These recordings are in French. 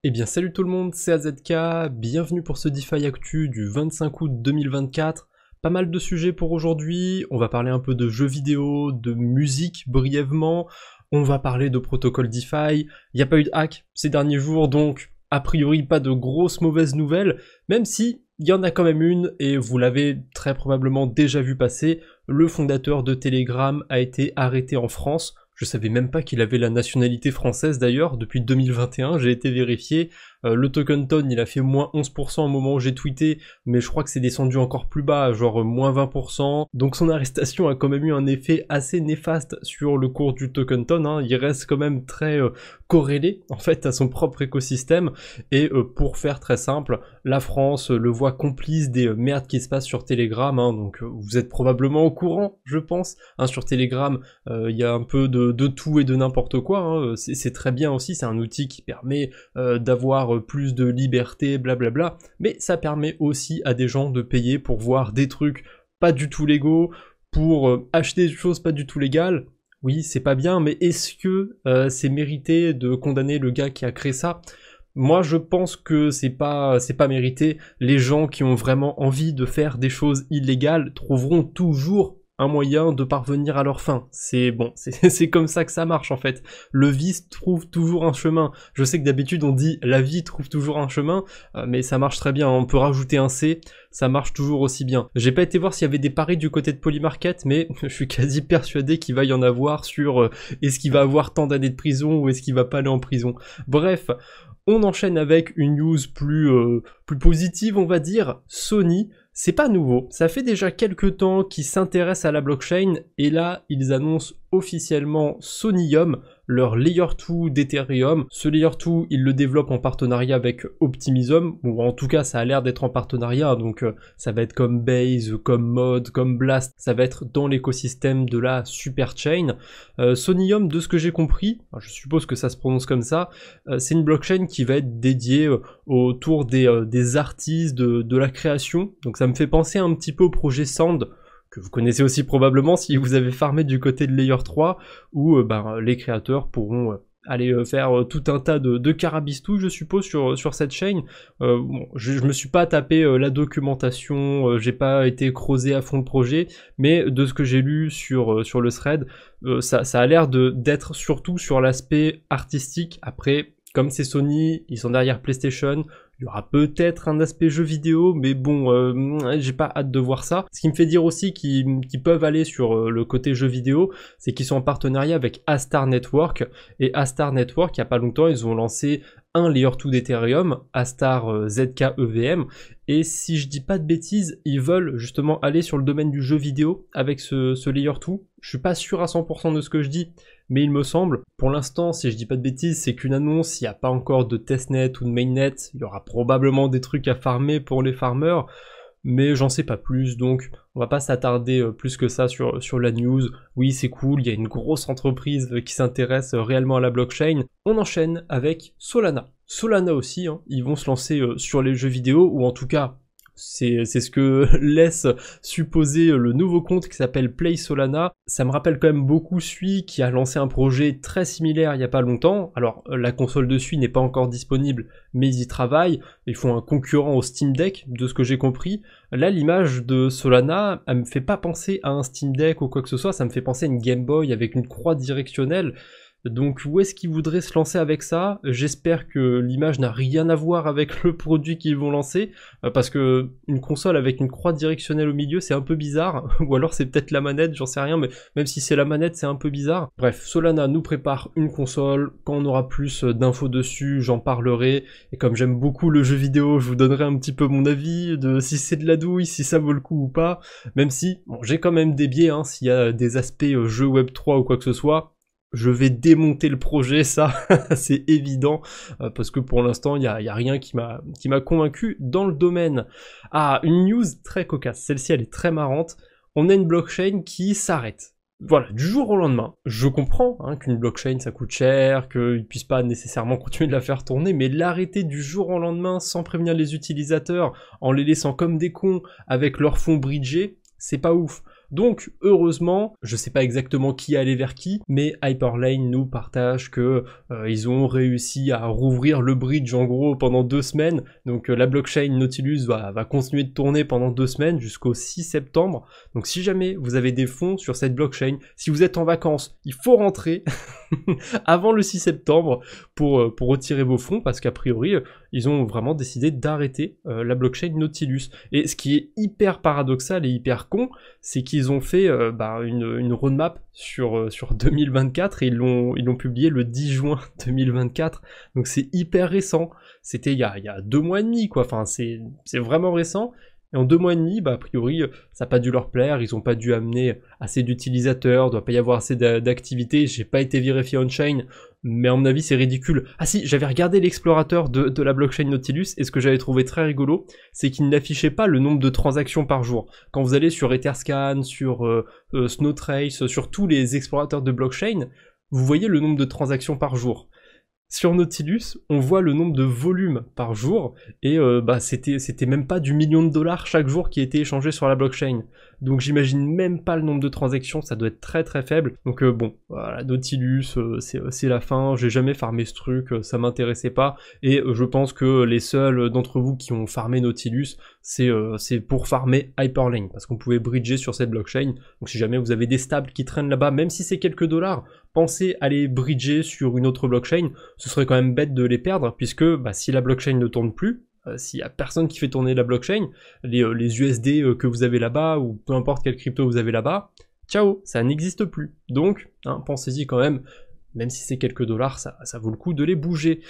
Eh bien salut tout le monde, c'est AZK, bienvenue pour ce DeFi Actu du 25 août 2024. Pas mal de sujets pour aujourd'hui, on va parler un peu de jeux vidéo, de musique brièvement, on va parler de protocole DeFi, il n'y a pas eu de hack ces derniers jours donc a priori pas de grosses mauvaises nouvelles, même si il y en a quand même une et vous l'avez très probablement déjà vu passer, le fondateur de Telegram a été arrêté en France. Je savais même pas qu'il avait la nationalité française d'ailleurs, depuis 2021, j'ai été vérifié. Le token ton il a fait moins 11% au moment où j'ai tweeté, mais je crois que c'est descendu encore plus bas, genre moins 20%. Donc son arrestation a quand même eu un effet assez néfaste sur le cours du token ton, hein. Il reste quand même très corrélé en fait à son propre écosystème. Et pour faire très simple, la France le voit complice des merdes qui se passent sur Telegram, hein. Donc vous êtes probablement au courant, je pense, hein, sur Telegram. Il y a un peu de tout et de n'importe quoi, hein. C'est très bien aussi, c'est un outil qui permet d'avoir plus de liberté, blablabla, mais ça permet aussi à des gens de payer pour voir des trucs pas du tout légaux, pour acheter des choses pas du tout légales. Oui, c'est pas bien, mais est-ce que c'est mérité de condamner le gars qui a créé ça ? Moi, je pense que c'est pas mérité. Les gens qui ont vraiment envie de faire des choses illégales trouveront toujours un moyen de parvenir à leur fin. C'est bon, c'est comme ça que ça marche en fait. Le vice trouve toujours un chemin. Je sais que d'habitude on dit la vie trouve toujours un chemin, mais ça marche très bien. On peut rajouter un C, ça marche toujours aussi bien. J'ai pas été voir s'il y avait des paris du côté de Polymarket, mais je suis quasi persuadé qu'il va y en avoir sur est-ce qu'il va avoir tant d'années de prison ou est-ce qu'il va pas aller en prison. Bref, on enchaîne avec une news plus positive, on va dire. Sony, c'est pas nouveau, ça fait déjà quelques temps qu'ils s'intéressent à la blockchain, et là, ils annoncent officiellement Sonium, leur Layer 2 d'Ethereum. Ce Layer 2, ils le développent en partenariat avec Optimism, ou en tout cas, ça a l'air d'être en partenariat, donc ça va être comme Base, comme Mod, comme Blast, ça va être dans l'écosystème de la Superchain. Sonium, de ce que j'ai compris, je suppose que ça se prononce comme ça, c'est une blockchain qui va être dédiée autour des artistes, de la création, donc ça me fait penser un petit peu au projet Sand, que vous connaissez aussi probablement si vous avez farmé du côté de Layer 3, où les créateurs pourront aller faire tout un tas de carabistouilles, je suppose, sur cette chaîne. Bon, je me suis pas tapé la documentation, j'ai pas été creusé à fond le projet, mais de ce que j'ai lu sur le thread, ça a l'air d'être surtout sur l'aspect artistique. Après, comme c'est Sony, ils sont derrière PlayStation, il y aura peut-être un aspect jeu vidéo, mais bon, j'ai pas hâte de voir ça. Ce qui me fait dire aussi qu'ils peuvent aller sur le côté jeu vidéo, c'est qu'ils sont en partenariat avec Astar Network, et Astar Network, il y a pas longtemps, ils ont lancé un Layer 2 d'Ethereum, Astar ZKEVM, et si je dis pas de bêtises, ils veulent justement aller sur le domaine du jeu vidéo avec ce Layer 2. Je suis pas sûr à 100% de ce que je dis, mais il me semble, pour l'instant, si je dis pas de bêtises, c'est qu'une annonce, il n'y a pas encore de testnet ou de mainnet, il y aura probablement des trucs à farmer pour les farmers, mais j'en sais pas plus, donc on va pas s'attarder plus que ça sur la news. Oui, c'est cool, il y a une grosse entreprise qui s'intéresse réellement à la blockchain. On enchaîne avec Solana. Solana aussi, hein, ils vont se lancer sur les jeux vidéo, ou en tout cas, c'est ce que laisse supposer le nouveau compte qui s'appelle Play Solana. Ça me rappelle quand même beaucoup celui qui a lancé un projet très similaire il y a pas longtemps. Alors la console dessus n'est pas encore disponible, mais ils y travaillent. Ils font un concurrent au Steam Deck, de ce que j'ai compris. Là, l'image de Solana, elle me fait pas penser à un Steam Deck ou quoi que ce soit, ça me fait penser à une Game Boy avec une croix directionnelle. Donc où est-ce qu'ils voudraient se lancer avec ça? J'espère que l'image n'a rien à voir avec le produit qu'ils vont lancer, parce que une console avec une croix directionnelle au milieu, c'est un peu bizarre, ou alors c'est peut-être la manette, j'en sais rien, mais même si c'est la manette, c'est un peu bizarre. Bref, Solana nous prépare une console, quand on aura plus d'infos dessus, j'en parlerai, et comme j'aime beaucoup le jeu vidéo, je vous donnerai un petit peu mon avis de si c'est de la douille, si ça vaut le coup ou pas, même si, bon, j'ai quand même des biais, hein, s'il y a des aspects jeu web 3 ou quoi que ce soit, je vais démonter le projet, ça, c'est évident, parce que pour l'instant, il y a rien qui m'a convaincu dans le domaine. Ah, une news très cocasse, celle-ci elle est très marrante, on a une blockchain qui s'arrête. Voilà, du jour au lendemain. Je comprends hein, qu'une blockchain ça coûte cher, qu'ils puissent pas nécessairement continuer de la faire tourner, mais l'arrêter du jour au lendemain sans prévenir les utilisateurs, en les laissant comme des cons avec leur fonds bridgés, c'est pas ouf. Donc heureusement, je sais pas exactement qui est allé vers qui, mais Hyperlane nous partage que ils ont réussi à rouvrir le bridge en gros pendant 2 semaines. Donc la blockchain Nautilus va continuer de tourner pendant 2 semaines jusqu'au 6 septembre. Donc si jamais vous avez des fonds sur cette blockchain, si vous êtes en vacances, il faut rentrer avant le 6 septembre pour retirer vos fonds, parce qu'a priori ils ont vraiment décidé d'arrêter la blockchain Nautilus. Et ce qui est hyper paradoxal et hyper con, c'est qu'ils ont fait une roadmap sur 2024 et ils l'ont publié le 10 juin 2024. Donc c'est hyper récent. C'était il y a 2 mois et demi, quoi. Enfin, c'est vraiment récent. Et en 2 mois et demi, a priori, ça n'a pas dû leur plaire, ils n'ont pas dû amener assez d'utilisateurs, doit pas y avoir assez d'activités, j'ai pas été vérifié on-chain, mais à mon avis c'est ridicule. Ah si, j'avais regardé l'explorateur de la blockchain Nautilus, et ce que j'avais trouvé très rigolo, c'est qu'il n'affichait pas le nombre de transactions par jour. Quand vous allez sur Etherscan, sur Snowtrace, sur tous les explorateurs de blockchain, vous voyez le nombre de transactions par jour. Sur Nautilus, on voit le nombre de volumes par jour, et c'était même pas du million de dollars chaque jour qui était échangé sur la blockchain. Donc j'imagine même pas le nombre de transactions, ça doit être très très faible. Donc bon, voilà, Nautilus, c'est la fin, j'ai jamais farmé ce truc, ça m'intéressait pas, et je pense que les seuls d'entre vous qui ont farmé Nautilus, c'est pour farmer Hyperlane, parce qu'on pouvait bridger sur cette blockchain. Donc si jamais vous avez des stables qui traînent là-bas, même si c'est quelques dollars, pensez à les bridger sur une autre blockchain. Ce serait quand même bête de les perdre, puisque si la blockchain ne tourne plus, s'il y a personne qui fait tourner la blockchain, les USD que vous avez là-bas, ou peu importe quelle crypto vous avez là-bas, ciao, ça n'existe plus. Donc, pensez-y quand même si c'est quelques dollars, ça vaut le coup de les bouger.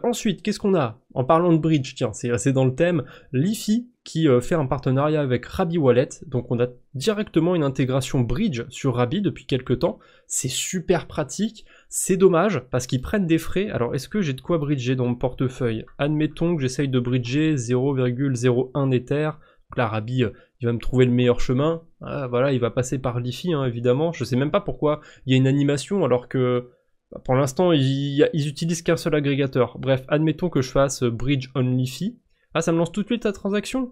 Ensuite, qu'est-ce qu'on a? En parlant de bridge, tiens, c'est dans le thème, Liffy qui fait un partenariat avec Rabby Wallet, donc on a directement une intégration bridge sur Rabby depuis quelques temps, c'est super pratique, c'est dommage parce qu'ils prennent des frais. Alors est-ce que j'ai de quoi bridger dans mon portefeuille? Admettons que j'essaye de bridger 0,01 Ether, donc là Rabby il va me trouver le meilleur chemin, voilà, il va passer par Liffy évidemment, je sais même pas pourquoi il y a une animation alors que pour l'instant ils utilisent qu'un seul agrégateur. Bref, admettons que je fasse bridge on Liffy. Ah, ça me lance tout de suite la transaction?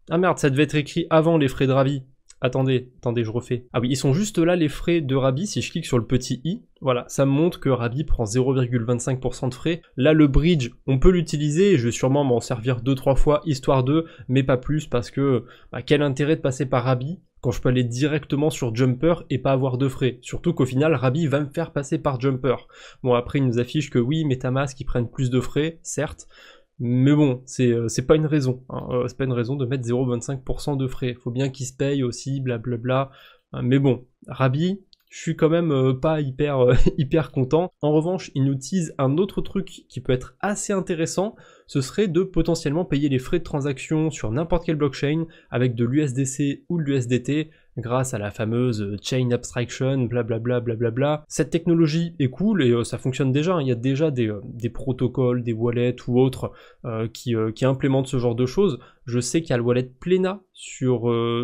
Ah merde, ça devait être écrit avant les frais de Rabby. Attendez, je refais. Ah oui, ils sont juste là les frais de Rabby, si je clique sur le petit i, voilà, ça me montre que Rabby prend 0,25% de frais. Là, le bridge, on peut l'utiliser, et je vais sûrement m'en servir 2-3 fois, histoire de, mais pas plus, parce que quel intérêt de passer par Rabby quand je peux aller directement sur Jumper et pas avoir de frais. Surtout qu'au final, Rabby va me faire passer par Jumper. Bon, après, il nous affiche que oui, MetaMask, ils prennent plus de frais, certes, mais bon, c'est pas une raison, c'est pas une raison de mettre 0,25% de frais. Faut bien qu'ils se payent aussi, blablabla. Mais bon, Rabby, je suis quand même pas hyper content. En revanche, ils nous teasent un autre truc qui peut être assez intéressant, ce serait de potentiellement payer les frais de transaction sur n'importe quelle blockchain avec de l'USDC ou de l'USDT grâce à la fameuse Chain Abstraction, blablabla. Cette technologie est cool et ça fonctionne déjà, il y a déjà des protocoles, des wallets ou autres qui implémentent ce genre de choses. Je sais qu'il y a le wallet Plena sur...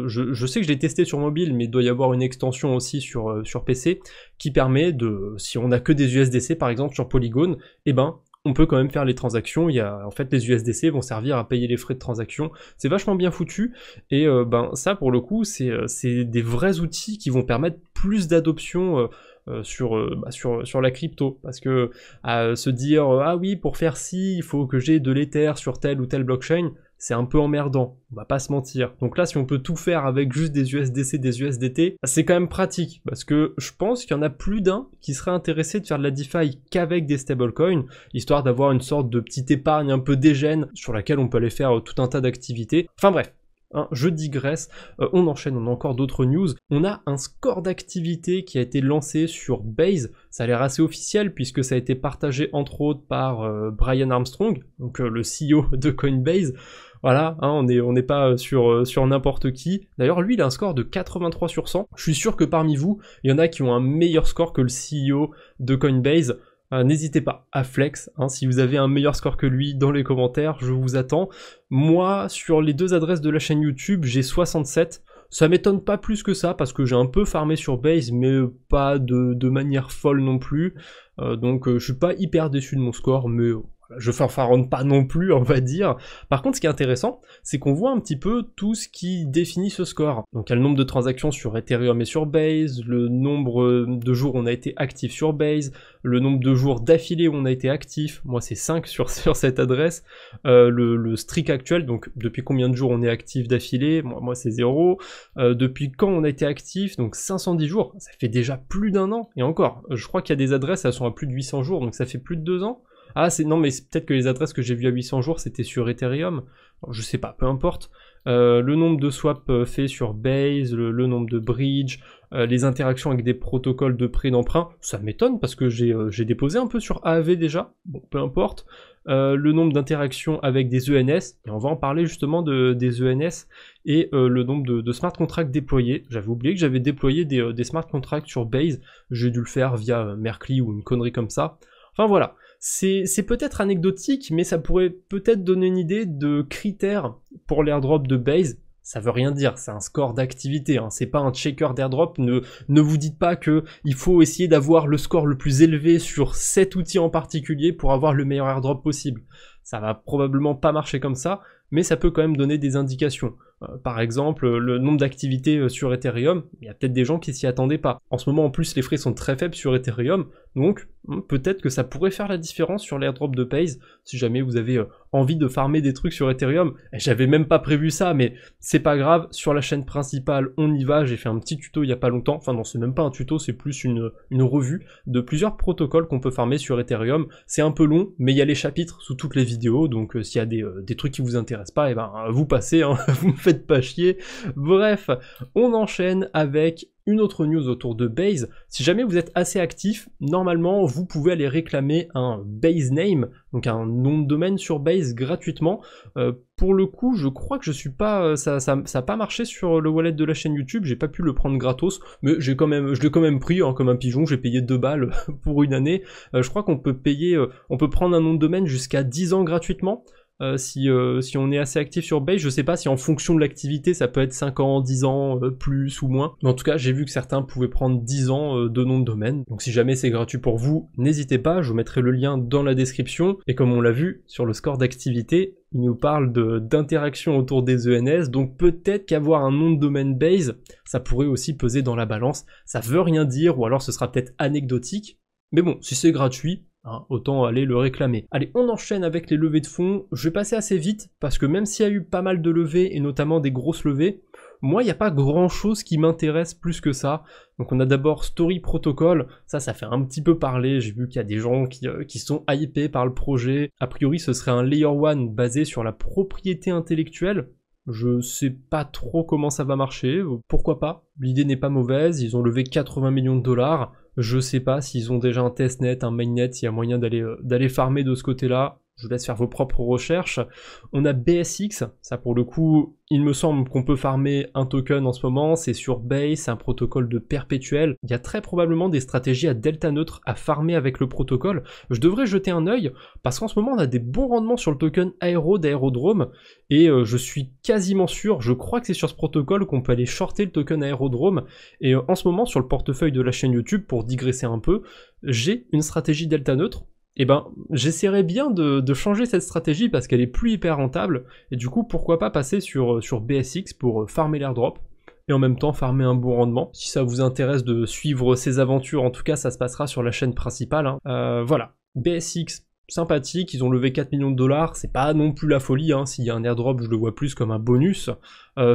je sais que je l'ai testé sur mobile, mais il doit y avoir une extension aussi sur PC qui permet de, si on n'a que des USDC par exemple sur Polygon, on peut quand même faire les transactions. En fait, les USDC vont servir à payer les frais de transaction. C'est vachement bien foutu. Et ça, pour le coup, c'est des vrais outils qui vont permettre plus d'adoption sur la crypto. Parce que se dire ah oui, pour faire ci, il faut que j'ai de l'Ether sur telle ou telle blockchain, c'est un peu emmerdant, on va pas se mentir. Donc là, si on peut tout faire avec juste des USDC, des USDT, c'est quand même pratique, parce que je pense qu'il y en a plus d'un qui serait intéressé de faire de la DeFi qu'avec des stablecoins, histoire d'avoir une sorte de petite épargne un peu dégène, sur laquelle on peut aller faire tout un tas d'activités. Enfin bref. Je digresse, on enchaîne, on a encore d'autres news. On a un score d'activité qui a été lancé sur Base, ça a l'air assez officiel puisque ça a été partagé entre autres par Brian Armstrong, donc le CEO de Coinbase. Voilà, on n'est pas sur n'importe qui. D'ailleurs, lui, il a un score de 83 sur 100. Je suis sûr que parmi vous, il y en a qui ont un meilleur score que le CEO de Coinbase. N'hésitez pas à flex, si vous avez un meilleur score que lui dans les commentaires, je vous attends. Moi, sur les 2 adresses de la chaîne YouTube, j'ai 67. Ça m'étonne pas plus que ça, parce que j'ai un peu farmé sur Base, mais pas de manière folle non plus. Donc je suis pas hyper déçu de mon score, mais Je fanfaronne pas non plus, on va dire. Par contre, ce qui est intéressant, c'est qu'on voit un petit peu tout ce qui définit ce score. Donc il y a le nombre de transactions sur Ethereum et sur Base, le nombre de jours où on a été actif sur Base, le nombre de jours d'affilée où on a été actif. Moi, c'est 5 sur cette adresse. Le streak actuel, donc depuis combien de jours on est actif d'affilée. Moi c'est 0. Depuis quand on a été actif, donc 510 jours. Ça fait déjà plus d'un an. Et encore, je crois qu'il y a des adresses, elles sont à plus de 800 jours, donc ça fait plus de 2 ans. Ah, non, mais c'est peut-être que les adresses que j'ai vues à 800 jours, c'était sur Ethereum. Je sais pas, peu importe. Le nombre de swaps faits sur Base, le nombre de bridge, les interactions avec des protocoles de prêt d'emprunt, ça m'étonne parce que j'ai déposé un peu sur AAV déjà, bon, peu importe. Le nombre d'interactions avec des ENS, et on va en parler justement des ENS, et le nombre de smart contracts déployés. J'avais oublié que j'avais déployé des smart contracts sur Base, j'ai dû le faire via Merkle ou une connerie comme ça. Enfin voilà, c'est peut-être anecdotique, mais ça pourrait peut-être donner une idée de critères pour l'airdrop de Base. Ça veut rien dire, c'est un score d'activité, hein. C'est pas un checker d'airdrop, ne vous dites pas que il faut essayer d'avoir le score le plus élevé sur cet outil en particulier pour avoir le meilleur airdrop possible. Ça va probablement pas marcher comme ça, mais ça peut quand même donner des indications. Par exemple, le nombre d'activités sur Ethereum, il y a peut-être des gens qui s'y attendaient pas. En ce moment, en plus, les frais sont très faibles sur Ethereum, donc peut-être que ça pourrait faire la différence sur l'airdrop de Base, si jamais vous avez envie de farmer des trucs sur Ethereum. Et j'avais même pas prévu ça, mais c'est pas grave, sur la chaîne principale, on y va. J'ai fait un petit tuto il y a pas longtemps, enfin non, c'est même pas un tuto, c'est plus une revue de plusieurs protocoles qu'on peut farmer sur Ethereum. C'est un peu long, mais il y a les chapitres sous toutes les vidéos, donc s'il y a des trucs qui vous intéressent pas, et ben vous passez, hein, vous me faites pas chier. Bref, on enchaîne avec une autre news autour de Base. Si jamais vous êtes assez actif, normalement vous pouvez aller réclamer un Base name, donc un nom de domaine sur Base gratuitement. Pour le coup, je crois que je suis pas, ça a pas marché sur le wallet de la chaîne YouTube, j'ai pas pu le prendre gratos, mais je l'ai quand même pris hein, comme un pigeon, j'ai payé 2 balles pour une année. Je crois qu'on peut payer, on peut prendre un nom de domaine jusqu'à 10 ans gratuitement. Si on est assez actif sur Base, je sais pas si en fonction de l'activité ça peut être 5 ans, 10 ans, plus ou moins, mais en tout cas j'ai vu que certains pouvaient prendre 10 ans de nom de domaine, donc si jamais c'est gratuit pour vous, n'hésitez pas, je vous mettrai le lien dans la description, et comme on l'a vu sur le score d'activité, il nous parle d'interaction autour des ENS, donc peut-être qu'avoir un nom de domaine Base, ça pourrait aussi peser dans la balance, ça veut rien dire, ou alors ce sera peut-être anecdotique, mais bon, si c'est gratuit, hein, autant aller le réclamer. Allez, on enchaîne avec les levées de fonds. Je vais passer assez vite, parce que même s'il y a eu pas mal de levées, et notamment des grosses levées, moi, il n'y a pas grand-chose qui m'intéresse plus que ça. Donc on a d'abord Story Protocol, ça fait un petit peu parler, j'ai vu qu'il y a des gens qui sont hypés par le projet. A priori, ce serait un Layer 1 basé sur la propriété intellectuelle. Je sais pas trop comment ça va marcher, pourquoi pas, l'idée n'est pas mauvaise, ils ont levé 80 millions de dollars, je sais pas s'ils ont déjà un testnet, un mainnet, s'il y a moyen d'aller farmer de ce côté-là, je vous laisse faire vos propres recherches. On a BSX, ça pour le coup, il me semble qu'on peut farmer un token en ce moment, c'est sur Base, c'est un protocole de perpétuel. Il y a très probablement des stratégies à delta neutre à farmer avec le protocole. Je devrais jeter un œil, parce qu'en ce moment on a des bons rendements sur le token Aero d'Aérodrome, et je suis quasiment sûr, je crois que c'est sur ce protocole qu'on peut aller shorter le token Aérodrome, et en ce moment sur le portefeuille de la chaîne YouTube, pour digresser un peu, j'ai une stratégie delta neutre. Et ben, j'essaierai bien de changer cette stratégie parce qu'elle est plus hyper rentable, et du coup, pourquoi pas passer sur BSX pour farmer l'airdrop, et en même temps farmer un bon rendement. Si ça vous intéresse de suivre ces aventures, en tout cas, ça se passera sur la chaîne principale, hein. Voilà, BSX, sympathique, ils ont levé 4 millions de dollars, c'est pas non plus la folie, hein. S'il y a un airdrop, je le vois plus comme un bonus.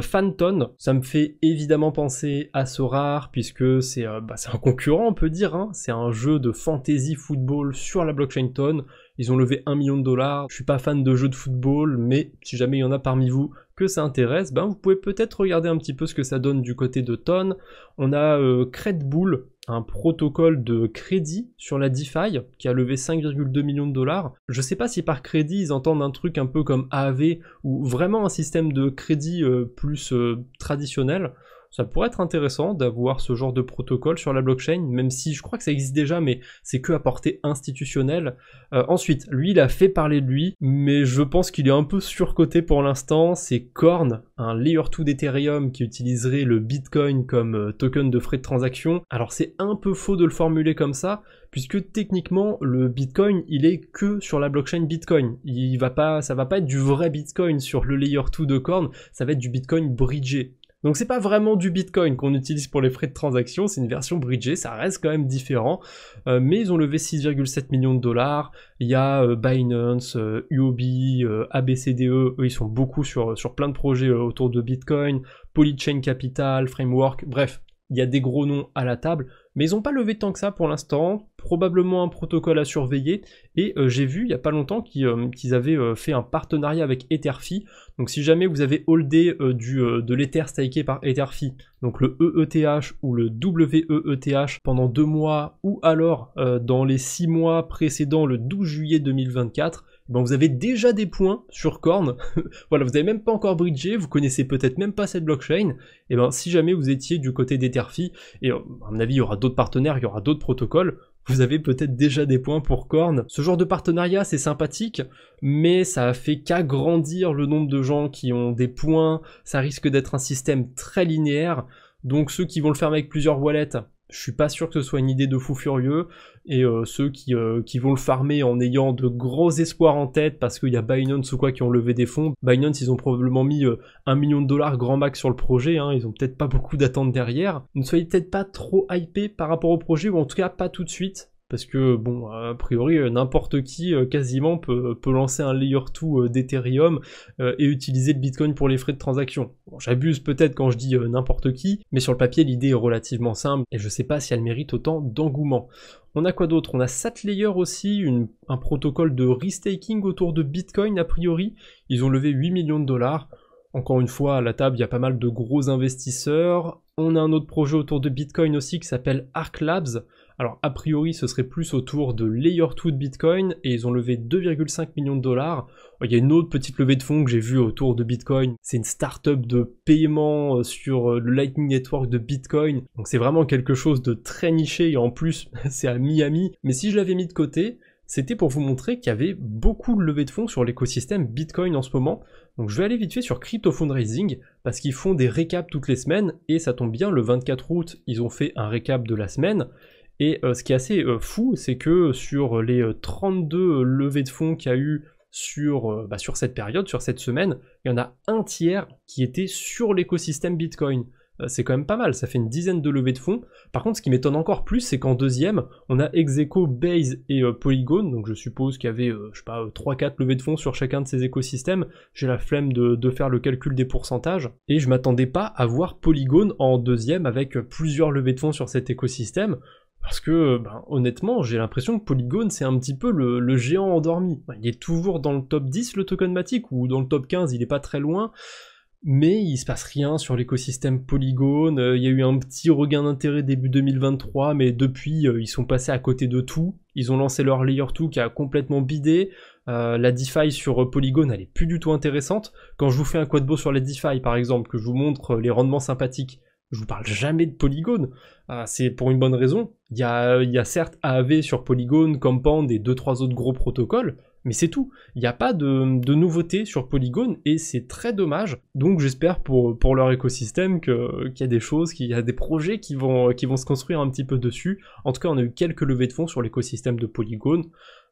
Phantom, ça me fait évidemment penser à Sorare, puisque c'est un concurrent, on peut dire, hein. C'est un jeu de fantasy football sur la blockchain Ton, ils ont levé 1 million de dollars, je suis pas fan de jeux de football, mais si jamais il y en a parmi vous que ça intéresse, ben vous pouvez peut-être regarder un petit peu ce que ça donne du côté de Ton. On a Credbull, un protocole de crédit sur la DeFi qui a levé 5,2 millions de dollars. Je sais pas si par crédit ils entendent un truc un peu comme AAV ou vraiment un système de crédit plus traditionnel. ça pourrait être intéressant d'avoir ce genre de protocole sur la blockchain, même si je crois que ça existe déjà, mais c'est que à portée institutionnelle. Ensuite, lui, il a fait parler de lui, mais je pense qu'il est un peu surcoté pour l'instant. C'est Corn, un Layer 2 d'Ethereum qui utiliserait le Bitcoin comme token de frais de transaction. Alors c'est un peu faux de le formuler comme ça, puisque techniquement le Bitcoin il est que sur la blockchain Bitcoin. Ça va pas être du vrai Bitcoin sur le Layer 2 de Corn, ça va être du Bitcoin bridgé. Donc c'est pas vraiment du Bitcoin qu'on utilise pour les frais de transaction, c'est une version bridgée, ça reste quand même différent, mais ils ont levé 6,7 millions de dollars, il y a Binance, UOB, ABCDE, eux ils sont beaucoup sur plein de projets autour de Bitcoin, Polychain Capital, Framework, bref, il y a des gros noms à la table, mais ils n'ont pas levé tant que ça pour l'instant, probablement un protocole à surveiller, et j'ai vu il n'y a pas longtemps qu'ils avaient fait un partenariat avec Etherfi, donc si jamais vous avez holdé de l'Ether staké par Etherfi, donc le EETH ou le WEETH pendant 2 mois, ou alors dans les 6 mois précédents le 12 juillet 2024, ben vous avez déjà des points sur Corn, voilà, vous n'avez même pas encore bridgé, vous connaissez peut-être même pas cette blockchain, et ben si jamais vous étiez du côté d'Etherfi, et à mon avis il y aura d'autres partenaires, il y aura d'autres protocoles, vous avez peut-être déjà des points pour Corn. Ce genre de partenariat c'est sympathique, mais ça a fait qu'agrandir le nombre de gens qui ont des points, ça risque d'être un système très linéaire, donc ceux qui vont le faire avec plusieurs wallets, je suis pas sûr que ce soit une idée de fou furieux, et ceux qui vont le farmer en ayant de gros espoirs en tête parce qu'il y a Binance ou quoi qui ont levé des fonds. Binance ils ont probablement mis 1 million de dollars grand max sur le projet, hein, ils ont peut-être pas beaucoup d'attentes derrière. Ne soyez peut-être pas trop hypé par rapport au projet, ou en tout cas pas tout de suite. Parce que, bon, a priori, n'importe qui quasiment peut lancer un Layer 2 d'Ethereum et utiliser le Bitcoin pour les frais de transaction. Bon, j'abuse peut-être quand je dis n'importe qui, mais sur le papier, l'idée est relativement simple, et je sais pas si elle mérite autant d'engouement. On a quoi d'autre? On a Satlayer aussi, un protocole de restaking autour de Bitcoin a priori. Ils ont levé 8 millions de dollars. Encore une fois, à la table, il y a pas mal de gros investisseurs. On a un autre projet autour de Bitcoin aussi qui s'appelle Arc Labs. Alors a priori ce serait plus autour de Layer 2 de Bitcoin et ils ont levé 2,5 millions de dollars. Il y a une autre petite levée de fonds que j'ai vue autour de Bitcoin, c'est une start-up de paiement sur le Lightning Network de Bitcoin, donc c'est vraiment quelque chose de très niché et en plus c'est à Miami, mais si je l'avais mis de côté, c'était pour vous montrer qu'il y avait beaucoup de levées de fonds sur l'écosystème Bitcoin en ce moment. Donc je vais aller vite fait sur Crypto Fundraising parce qu'ils font des récaps toutes les semaines et ça tombe bien, le 24 août ils ont fait un récap de la semaine. Et ce qui est assez fou, c'est que sur les 32 levées de fonds qu'il y a eu sur cette période, sur cette semaine, il y en a un tiers qui était sur l'écosystème Bitcoin. C'est quand même pas mal, ça fait une dizaine de levées de fonds. Par contre, ce qui m'étonne encore plus, c'est qu'en deuxième, on a Execo, Base et Polygon, donc je suppose qu'il y avait, 3-4 levées de fonds sur chacun de ces écosystèmes. J'ai la flemme de faire le calcul des pourcentages, et je m'attendais pas à voir Polygon en deuxième avec plusieurs levées de fonds sur cet écosystème. Parce que, honnêtement, j'ai l'impression que Polygon, c'est un petit peu le géant endormi. Il est toujours dans le top 10, le token Matic, ou dans le top 15, il est pas très loin, mais il se passe rien sur l'écosystème Polygon. Il y a eu un petit regain d'intérêt début 2023, mais depuis, ils sont passés à côté de tout. Ils ont lancé leur Layer 2 qui a complètement bidé. La DeFi sur Polygon, elle est plus du tout intéressante. Quand je vous fais un quadbo sur la DeFi, par exemple, que je vous montre les rendements sympathiques, je vous parle jamais de Polygon, c'est pour une bonne raison. Il y a certes AAV sur Polygon, Compound et 2-3 autres gros protocoles, mais c'est tout. Il n'y a pas de nouveautés sur Polygon et c'est très dommage. Donc j'espère pour leur écosystème qu'il y a des choses, qu'il y a des projets qui vont se construire un petit peu dessus. En tout cas, on a eu quelques levées de fonds sur l'écosystème de Polygon,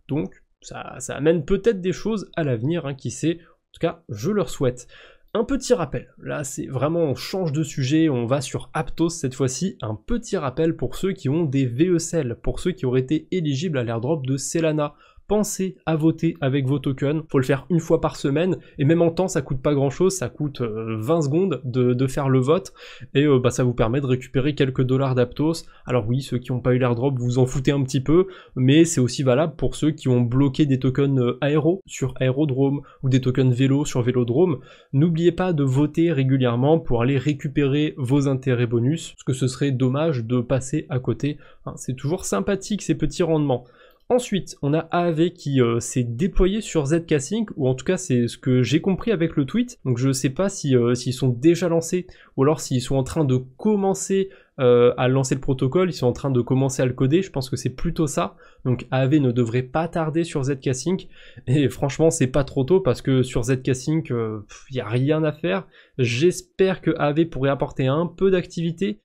donc ça amène peut-être des choses à l'avenir, hein, qui sait. En tout cas, je leur souhaite. Un petit rappel, là c'est vraiment, on change de sujet, on va sur Aptos cette fois-ci, un petit rappel pour ceux qui ont des VECL, pour ceux qui auraient été éligibles à l'airdrop de Selena. Pensez à voter avec vos tokens, faut le faire une fois par semaine, et même en temps ça coûte pas grand chose, ça coûte 20 secondes de faire le vote, et ça vous permet de récupérer quelques dollars d'Aptos. Alors oui, ceux qui n'ont pas eu l'airdrop, vous en foutez un petit peu, mais c'est aussi valable pour ceux qui ont bloqué des tokens aéro sur Aérodrome, ou des tokens vélo sur Vélodrome. N'oubliez pas de voter régulièrement pour aller récupérer vos intérêts bonus, parce que ce serait dommage de passer à côté, hein, c'est toujours sympathique ces petits rendements. Ensuite, on a Aave qui s'est déployé sur ZK-Sync, ou en tout cas c'est ce que j'ai compris avec le tweet. Donc je sais pas si s'ils sont déjà lancés, ou alors s'ils sont en train de commencer à lancer le protocole, ils sont en train de commencer à le coder, je pense que c'est plutôt ça. Donc Aave ne devrait pas tarder sur ZK-Sync, et franchement c'est pas trop tôt parce que sur ZK-Sync, il n'y a rien à faire. J'espère que Aave pourrait apporter un peu d'activité.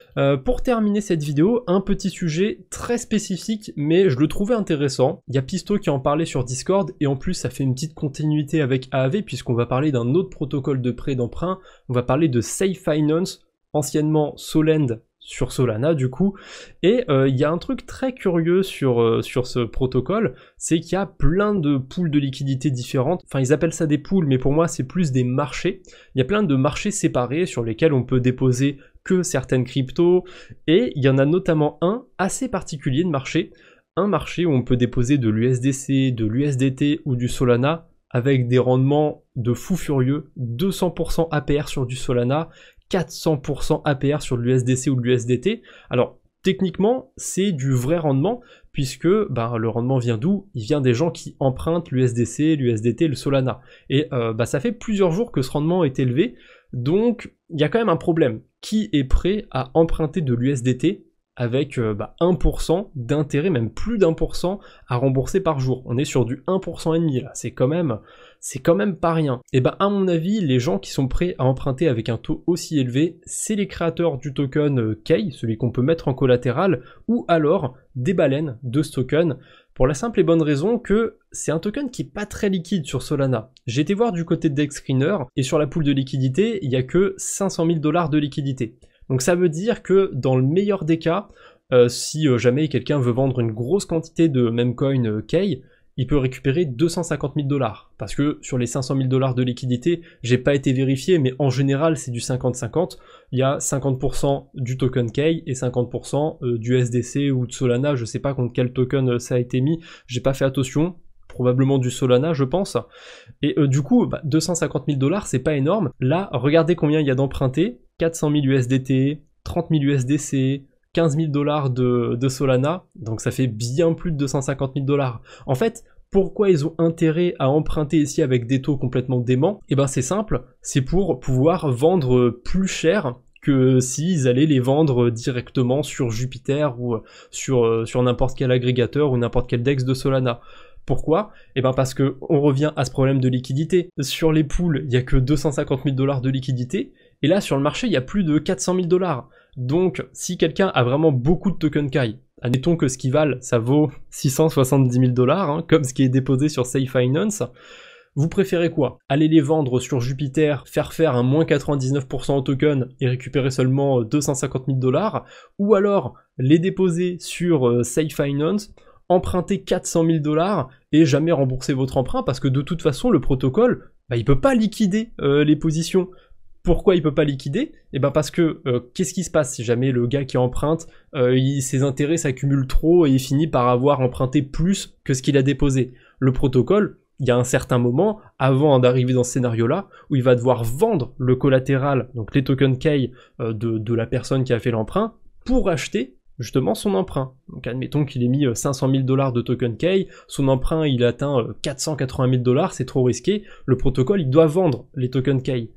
Pour terminer cette vidéo, un petit sujet très spécifique, mais je le trouvais intéressant. Il y a Pisto qui en parlait sur Discord, et en plus ça fait une petite continuité avec Aave, puisqu'on va parler d'un autre protocole de prêt d'emprunt, on va parler de Safe Finance, anciennement Solend, sur Solana du coup, et il y a un truc très curieux sur ce protocole, c'est qu'il y a plein de pools de liquidités différentes, enfin ils appellent ça des pools, mais pour moi c'est plus des marchés. Il y a plein de marchés séparés sur lesquels on peut déposer que certaines cryptos, et il y en a notamment un assez particulier de marché, un marché où on peut déposer de l'USDC, de l'USDT ou du Solana, avec des rendements de fou furieux, 200% APR sur du Solana, 400% APR sur de l'USDC ou de l'USDT. Alors techniquement c'est du vrai rendement, puisque le rendement vient d'où? Il vient des gens qui empruntent l'USDC, l'USDT, le Solana. Et ça fait plusieurs jours que ce rendement est élevé, donc il y a quand même un problème. Qui est prêt à emprunter de l'USDT avec 1% d'intérêt, même plus d'1% à rembourser par jour? On est sur du 1,5% là, c'est quand même pas rien. Et à mon avis, les gens qui sont prêts à emprunter avec un taux aussi élevé, c'est les créateurs du token Kei, celui qu'on peut mettre en collatéral, ou alors des baleines de ce token, pour la simple et bonne raison que c'est un token qui est pas très liquide sur Solana. J'ai été voir du côté de DexScreener, et sur la pool de liquidité, il y a que 500 000 $ de liquidité. Donc ça veut dire que dans le meilleur des cas, si jamais quelqu'un veut vendre une grosse quantité de Memecoin Kei, il peut récupérer 250 000 $. Parce que sur les 500 000 $ de liquidité, j'ai pas été vérifié, mais en général c'est du 50-50. Il y a 50% du token Kei et 50% du SDC ou de Solana, je sais pas contre quel token ça a été mis, j'ai pas fait attention. Probablement du Solana je pense, et du coup 250 000 $, c'est pas énorme. Là regardez combien il y a d'empruntés, 400 000 USDT, 30 000 USDC, 15 000 $ de Solana, donc ça fait bien plus de 250 000 $. En fait, pourquoi ils ont intérêt à emprunter ici avec des taux complètement déments? Et c'est simple, c'est pour pouvoir vendre plus cher que s'ils allaient les vendre directement sur Jupiter ou sur n'importe quel agrégateur ou n'importe quel DEX de Solana. Pourquoi? Parce que on revient à ce problème de liquidité. Sur les pools, il n'y a que 250 000 $ de liquidité, et là sur le marché, il y a plus de 400 000 $. Donc si quelqu'un a vraiment beaucoup de tokens Kei, admettons que ce qui valent, ça vaut 670 000 $, comme ce qui est déposé sur Safe Finance, vous préférez quoi? Aller les vendre sur Jupiter, faire un moins 99% au token et récupérer seulement 250 000 $, ou alors les déposer sur Safe Finance, emprunter 400 000 $ et jamais rembourser votre emprunt, parce que de toute façon le protocole il peut pas liquider les positions. Pourquoi il peut pas liquider? Parce que qu'est-ce qui se passe si jamais le gars qui emprunte, ses intérêts s'accumulent trop et il finit par avoir emprunté plus que ce qu'il a déposé? Le protocole, il y a un certain moment, avant d'arriver dans ce scénario-là, où il va devoir vendre le collatéral, donc les tokens Kei de la personne qui a fait l'emprunt, pour acheter justement son emprunt. Donc admettons qu'il ait mis 500 000 $ de token Kei, son emprunt il atteint 480 000 $, c'est trop risqué, le protocole il doit vendre les tokens Kei.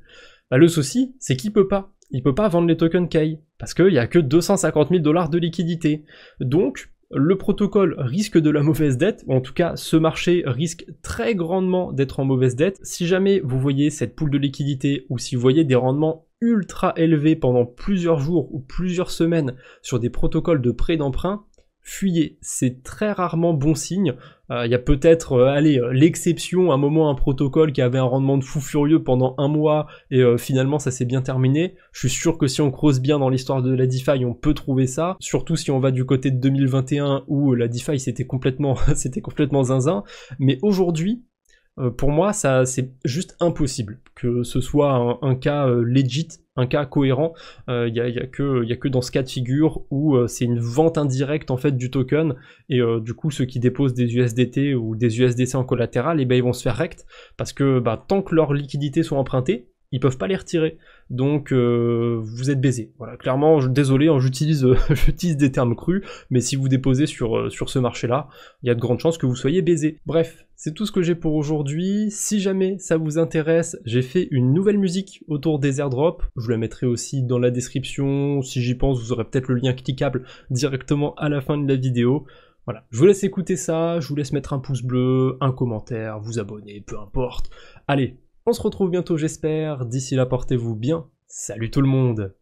Le souci, c'est qu'il peut pas. Il peut pas vendre les tokens Kei, parce qu'il y a que 250 000 $ de liquidité. Donc, le protocole risque de la mauvaise dette, ou en tout cas, ce marché risque très grandement d'être en mauvaise dette. Si jamais vous voyez cette pool de liquidité, ou si vous voyez des rendements ultra élevés pendant plusieurs jours ou plusieurs semaines sur des protocoles de prêt d'emprunt, fuyez, c'est très rarement bon signe. Il y a peut-être, l'exception, un moment un protocole qui avait un rendement de fou furieux pendant un mois et finalement ça s'est bien terminé. Je suis sûr que si on creuse bien dans l'histoire de la DeFi, on peut trouver ça, surtout si on va du côté de 2021 où la DeFi c'était complètement zinzin, mais aujourd'hui, pour moi, ça c'est juste impossible que ce soit un cas legit, un cas cohérent. Il y a que dans ce cas de figure où c'est une vente indirecte en fait du token, et du coup ceux qui déposent des USDT ou des USDC en collatéral, ils vont se faire rect, parce que tant que leurs liquidités sont empruntées, ils peuvent pas les retirer. Donc vous êtes baisé. Voilà, clairement, désolé, hein, j'utilise j'utilise des termes crus, mais si vous déposez sur ce marché-là, il y a de grandes chances que vous soyez baisé. Bref, c'est tout ce que j'ai pour aujourd'hui. Si jamais ça vous intéresse, j'ai fait une nouvelle musique autour des airdrops. Je vous la mettrai aussi dans la description. Si j'y pense, vous aurez peut-être le lien cliquable directement à la fin de la vidéo. Voilà, je vous laisse écouter ça, je vous laisse mettre un pouce bleu, un commentaire, vous abonner, peu importe. Allez, on se retrouve bientôt j'espère, d'ici là portez-vous bien, salut tout le monde!